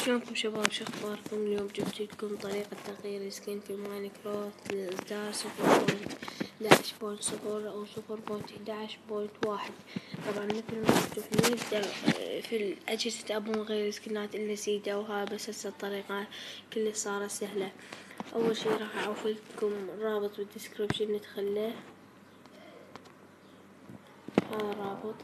شلونكم شباب؟ شو اخباركم؟ اليوم جبت لكم طريقة تغيير السكين في ماينكرافت لإصدار 0.11.0 أو 0.11.1. طبعا مثل ما تشوفون نقدر في الأجهزة أبو نغير سكنات إلا سيدا وها، بس هسه الطريقة كلها صارت سهلة. أول شي راح أعوف لكم الرابط بالديسكريبشن ندخله، هذا الرابط.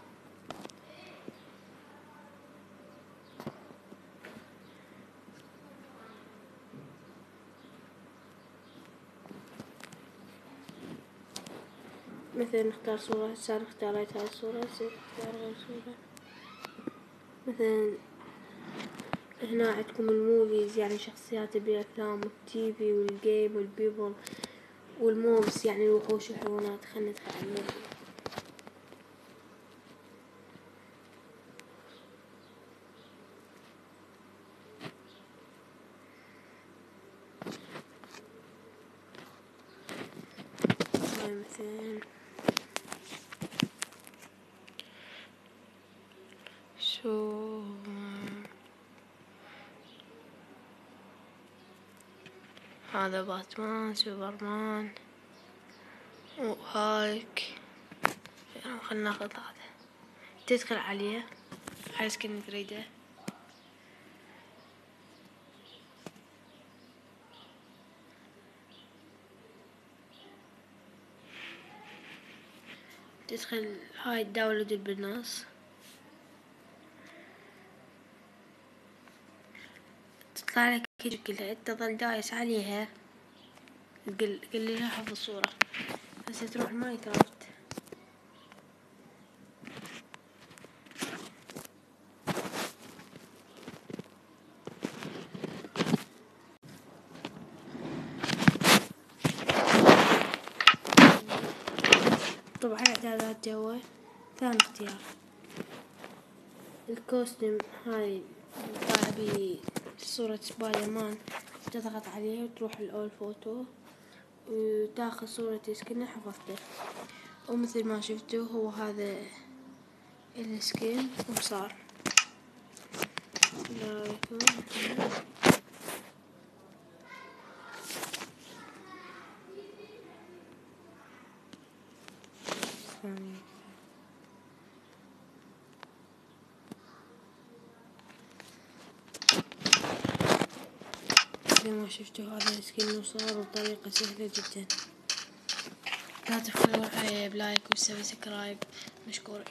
مثلا نختار صورة، هسه أنا اختاريت هاي الصورة، نختار غير صورة. مثلا هنا عندكم الموفيز، يعني شخصيات بالأفلام والتيفي والجيم والبيبل والموبس، يعني الوحوش والحيوانات. خلنا ندخل على الموفي. هاي مثلا هذا باتمان، سوبرمان، وهايك. خلنا ناخذ هذا، تدخل عليه على سكن تريده. تدخل هاي الداونلود بالنص، تطلع لك كلها، انت تظل دايس عليها، قل لها حفظ الصورة. هسه تروح ماينكرافت، طبعا اعدادات جوا. ثاني اختيار الكوستم، هاي طالع بصورة سبايدر مان، تضغط عليه وتروح الأول فوتو وتاخذ صورة سكين حفظته. ومثل ما شفتوا هو هذا السكين وصار. زي ما شفتوا هذا السكين وصار بطريقة سهلة جدا. لا تنسوا بلايك وسبسكرايب، مشكورين.